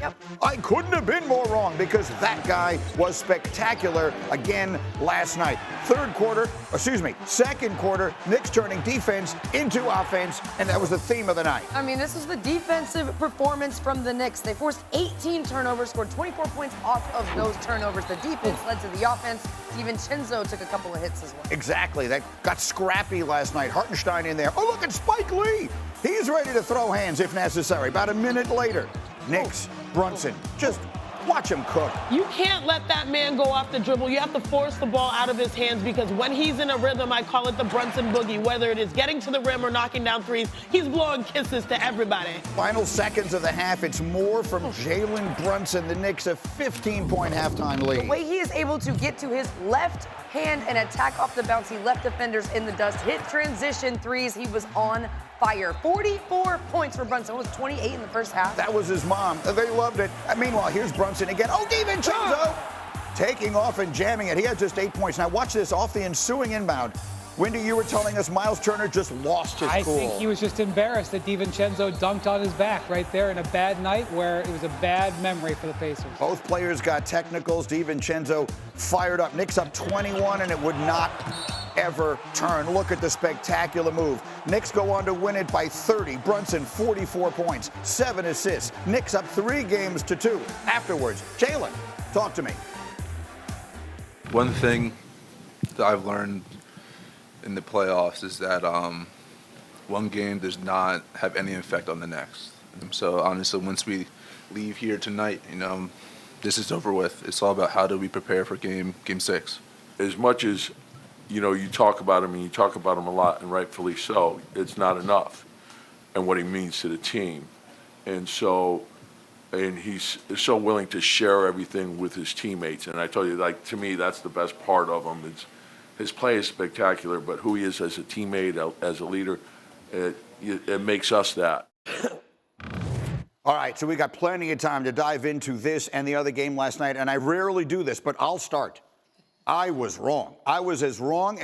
Yep. I couldn't have been more wrong because that guy was spectacular again last night. Second quarter, Knicks turning defense into offense, and that was the theme of the night. I mean, this was the defensive performance from the Knicks. They forced 18 turnovers, scored 24 points off of those turnovers. The defense led to the offense. DiVincenzo took a couple of hits as well. Exactly. That got scrappy last night. Hartenstein in there. Oh, look at Spike Lee. He's ready to throw hands if necessary. About a minute later, Knicks, Brunson, just watch him cook. You can't let that man go off the dribble. You have to force the ball out of his hands because when he's in a rhythm, I call it the Brunson boogie. Whether it is getting to the rim or knocking down threes, he's blowing kisses to everybody. Final seconds of the half, it's more from Jalen Brunson. The Knicks a 15-point halftime lead. The way he is able to get to his left hand and attack off the bounce, he left defenders in the dust, hit transition threes. He was on fire. 44 points for Brunson. It was 28 in the first half. That was his mom. They loved it. Meanwhile, here's Brunson again. Oh, DiVincenzo taking off and jamming it. He had just 8 points. Now watch this off the ensuing inbound. Wendy, you were telling us Miles Turner just lost his cool. I think he was just embarrassed that DiVincenzo dunked on his back right there in a bad night where it was a bad memory for the Pacers. Both players got technicals. DiVincenzo fired up. Knicks up 21, and it would not ever turn. Look at the spectacular move. Knicks go on to win it by 30. Brunson, 44 points, 7 assists. Knicks up 3 games to 2. Afterwards, Jalen, talk to me. One thing that I've learned in the playoffs is that one game does not have any effect on the next. So honestly, once we leave here tonight, this is over with. It's all about how do we prepare for game 6. As much as you talk about him and you talk about him a lot, and rightfully so, it's not enough, and what he means to the team, and he's so willing to share everything with his teammates. And I tell you, to me, that's the best part of him. His play is spectacular, but who he is as a teammate, as a leader, it makes us that. All right, so we got plenty of time to dive into this and the other game last night, and I rarely do this, but I'll start. I was wrong. I was as wrong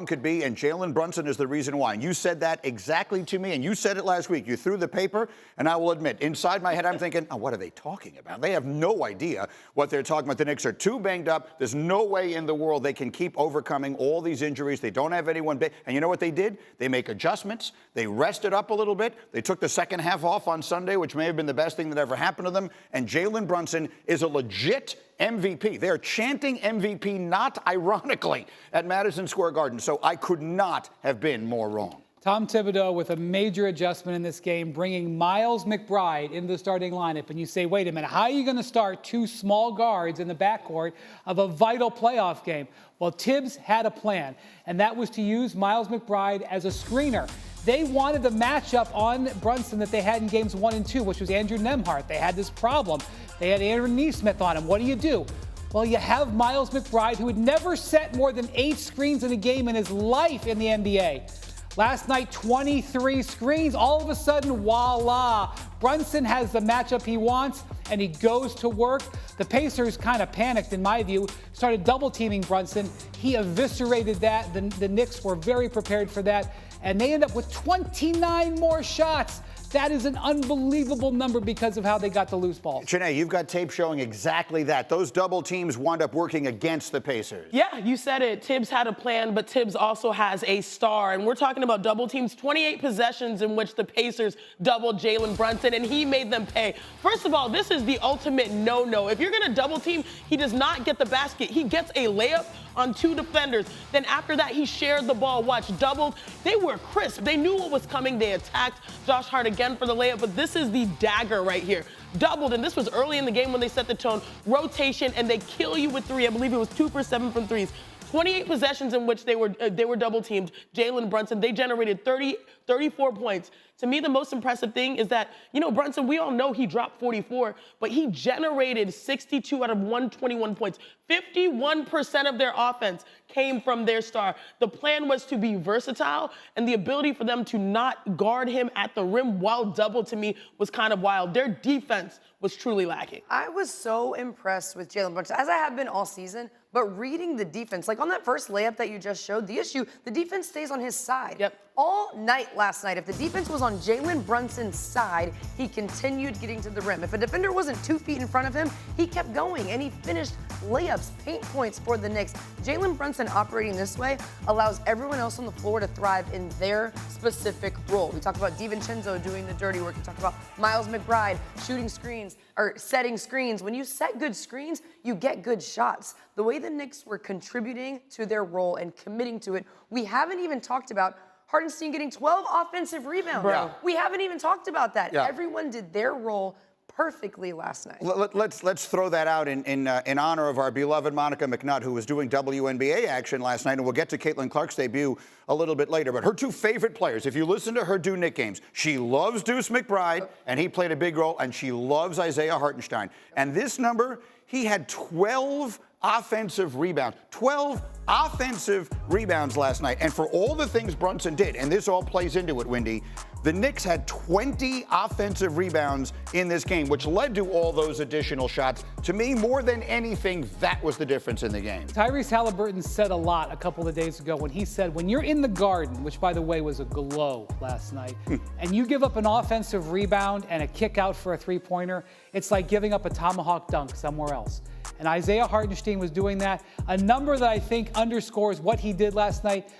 could be, and Jalen Brunson is the reason why. And you said that exactly to me, and you said it last week. You threw the paper, and I will admit, inside my head, I'm thinking, oh, what are they talking about? They have no idea what they're talking about. The Knicks are too banged up. There's no way in the world they can keep overcoming all these injuries. They don't have anyone big. And you know what they did? They make adjustments. They rested up a little bit. They took the second half off on Sunday, which may have been the best thing that ever happened to them. And Jalen Brunson is a legit MVP. They are chanting MVP, not ironically, at Madison Square Garden. So I could not have been more wrong. Tom Thibodeau with a major adjustment in this game, bringing Miles McBride into the starting lineup. And you say, wait a minute, how are you going to start 2 small guards in the backcourt of a vital playoff game? Well, Thibs had a plan, and that was to use Miles McBride as a screener. They wanted the matchup on Brunson that they had in games 1 and 2, which was Andrew Nembhard. They had this problem. They had Andrew Nesmith on him. What do? Well, you have Miles McBride, who had never set more than 8 screens in a game in his life in the NBA. Last night, 23 screens. All of a sudden, voila. Brunson has the matchup he wants, and he goes to work. The Pacers kind of panicked, in my view, started double-teaming Brunson. He eviscerated that. The Knicks were very prepared for that, and they end up with 29 more shots. That is an unbelievable number because of how they got the loose balls. Chiney, you've got tape showing exactly that. Those double teams wound up working against the Pacers. Yeah, you said it. Thibs had a plan, but Thibs also has a star. And we're talking about double teams, 28 possessions in which the Pacers doubled Jalen Brunson, and he made them pay. First of all, this is the ultimate no-no. If you're going to double team, he does not get the basket. He gets a layup on 2 defenders. Then after that, he shared the ball. Watch, doubled. They were crisp. They knew what was coming. They attacked Josh Hart again for the layup, but this is the dagger right here. Doubled, and this was early in the game when they set the tone. Rotation, and they kill you with 3. I believe it was 2 for 7 from threes. 28 possessions in which they were double teamed. Jalen Brunson, they generated 34 points. To me, the most impressive thing is that, Brunson, we all know he dropped 44, but he generated 62 out of 121 points. 51% of their offense came from their star. The plan was to be versatile, and the ability for them to not guard him at the rim while double, to me, was kind of wild. Their defense was truly lacking. I was so impressed with Jalen Brunson, as I have been all season, but reading the defense, like on that first layup that you just showed, the defense stays on his side. Yep. all night last night. If the defense was on Jalen Brunson's side, he continued getting to the rim. If a defender wasn't 2 feet in front of him, he kept going, and he finished layups, paint points for the Knicks. Jalen Brunson operating this way allows everyone else on the floor to thrive in their specific role. We talked about DiVincenzo doing the dirty work. We talked about Miles McBride shooting screens or setting screens. When you set good screens, you get good shots. The way the Knicks were contributing to their role and committing to it, we haven't even talked about Hartenstein getting 12 offensive rebounds. Yeah. We haven't even talked about that. Yeah. Everyone did their role perfectly last night. Let's throw that out in honor of our beloved Monica McNutt, who was doing WNBA action last night, and we'll get to Caitlin Clark's debut a little bit later. But her 2 favorite players, if you listen to her do Knick games, she loves Deuce McBride, and he played a big role, and she loves Isaiah Hartenstein. And this number, he had 12 offensive rebounds. 12 offensive rebounds last night. And for all the things Brunson did, and this all plays into it, Windy, the Knicks had 20 offensive rebounds in this game, which led to all those additional shots. To me, more than anything, that was the difference in the game. Tyrese Halliburton said a lot a couple of days ago when he said, when you're in the Garden, which, by the way, was a glow last night, and you give up an offensive rebound and a kick out for a three-pointer, it's like giving up a tomahawk dunk somewhere else. And Isaiah Hartenstein was doing that. A number that I think underscores what he did last night.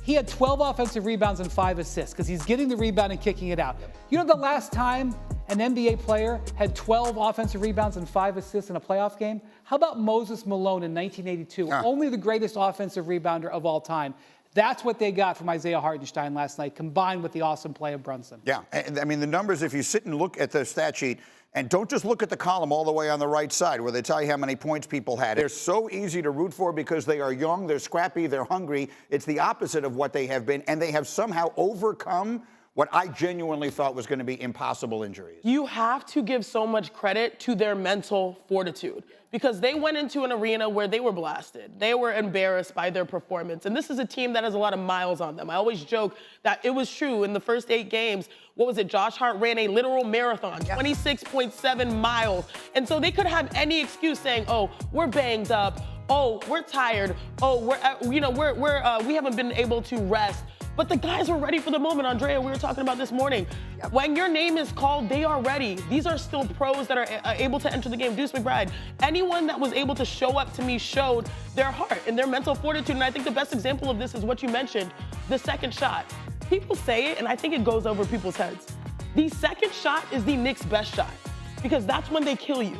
He had 12 offensive rebounds and 5 assists because he's getting the rebound and kicking it out. You know the last time an NBA player had 12 offensive rebounds and 5 assists in a playoff game? How about Moses Malone in 1982? Only the greatest offensive rebounder of all time. That's what they got from Isaiah Hartenstein last night, combined with the awesome play of Brunson. Yeah, I mean, the numbers, if you sit and look at the stat sheet, and don't just look at the column all the way on the right side where they tell you how many points people had. They're so easy to root for because they are young, they're scrappy, they're hungry. It's the opposite of what they have been, and they have somehow overcome what I genuinely thought was going to be impossible injuries. You have to give so much credit to their mental fortitude because they went into an arena where they were blasted. They were embarrassed by their performance. And this is a team that has a lot of miles on them. I always joke that it was true in the first 8 games. What was it? Josh Hart ran a literal marathon, 26.7 miles. And so they could have any excuse saying, oh, we're banged up. Oh, we're tired. Oh, we haven't been able to rest. But the guys were ready for the moment. Andraya, we were talking about this morning. When your name is called, they are ready. These are still pros that are able to enter the game. Deuce McBride, anyone that was able to show up to me showed their heart and their mental fortitude. And I think the best example of this is what you mentioned, the second shot. People say it, and I think it goes over people's heads. The second shot is the Knicks' best shot because that's when they kill you.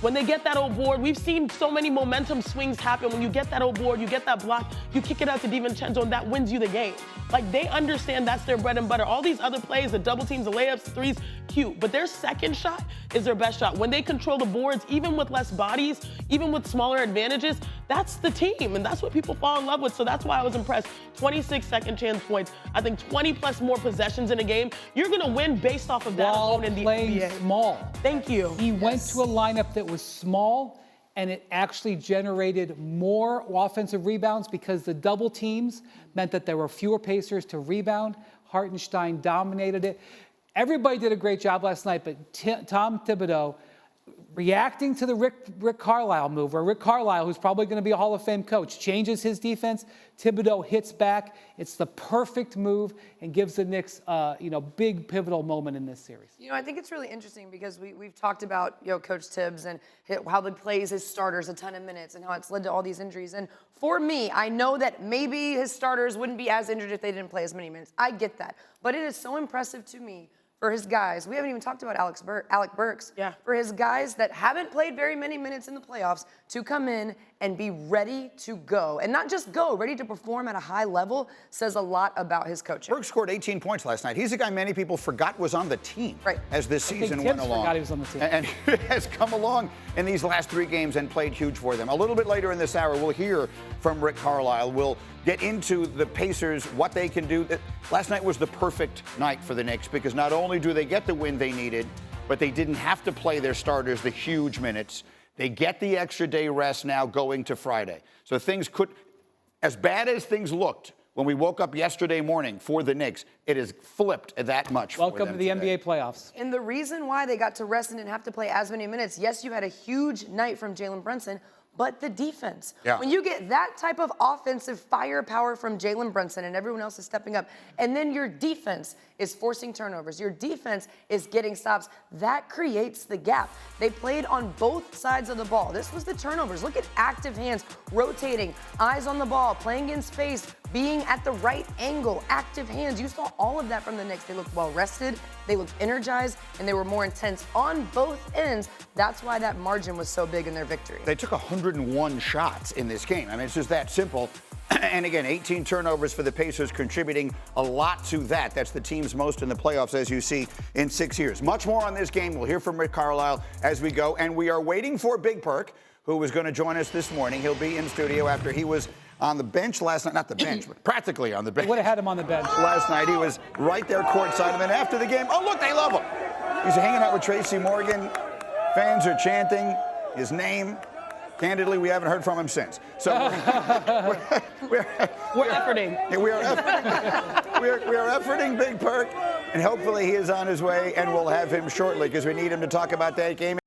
When they get that old board, we've seen so many momentum swings happen. When you get that old board, you get that block, you kick it out to DiVincenzo, and that wins you the game. Like, they understand that's their bread and butter. All these other plays, the double teams, the layups, threes, cute. But their second shot is their best shot. When they control the boards, even with less bodies, even with smaller advantages, that's the team. And that's what people fall in love with. So that's why I was impressed. 26 second chance points. I think 20 plus more possessions in a game. You're going to win based off of that alone in the NBA. Small. Thank you. He went to a lineup that was small, and it actually generated more offensive rebounds because the double teams meant that there were fewer Pacers to rebound. Hartenstein dominated it. Everybody did a great job last night, but Tom Thibodeau reacting to the Rick Carlisle move, where Rick Carlisle, who's probably going to be a Hall of Fame coach, changes his defense. Thibodeau hits back. It's the perfect move and gives the Knicks, big pivotal moment in this series. I think it's really interesting because we've talked about, Coach Thibs and how he plays his starters a ton of minutes and how it's led to all these injuries. And for me, I know that maybe his starters wouldn't be as injured if they didn't play as many minutes. I get that. But it is so impressive to me for his guys. We haven't even talked about Alec Burks. Yeah. For his guys that haven't played very many minutes in the playoffs to come in and be ready to go. And not just go, ready to perform at a high level says a lot about his coaching. Burks scored 18 points last night. He's a guy many people forgot was on the team as this season went along. Forgot he was on the team. And he has come along in these last 3 games and played huge for them. A little bit later in this hour, we'll hear from Rick Carlisle. We'll get into the Pacers, what they can do. Last night was the perfect night for the Knicks because not only do they get the win they needed, but they didn't have to play their starters the huge minutes. They get the extra day rest now going to Friday. So things could, as bad as things looked when we woke up yesterday morning for the Knicks, it has flipped that much for them. Welcome to the today. NBA playoffs. And the reason why they got to rest and didn't have to play as many minutes, yes, you had a huge night from Jalen Brunson, but the defense. Yeah. When you get that type of offensive firepower from Jalen Brunson and everyone else is stepping up, and then your defense is forcing turnovers, your defense is getting stops, that creates the gap. They played on both sides of the ball. This was the turnovers. Look at active hands, rotating, eyes on the ball, playing in space, being at the right angle, active hands. You saw all of that from the Knicks. They looked well rested, they looked energized, and they were more intense on both ends. That's why that margin was so big in their victory. They took 101 shots in this game. I mean, it's just that simple. And again, 18 turnovers for the Pacers, contributing a lot to that. That's the team's most in the playoffs, as you see, in 6 years. Much more on this game. We'll hear from Rick Carlisle as we go. And we are waiting for Big Perk, who was going to join us this morning. He'll be in studio after he was on the bench last night. Not the bench, but practically on the bench. Would have had him on the bench. Last night, he was right there courtside. And then after the game, oh, look, they love him. He's hanging out with Tracy Morgan. Fans are chanting his name. Candidly, we haven't heard from him since. So we're efforting. Yeah, we are efforting Big Perk, and hopefully he is on his way, and we'll have him shortly because we need him to talk about that game.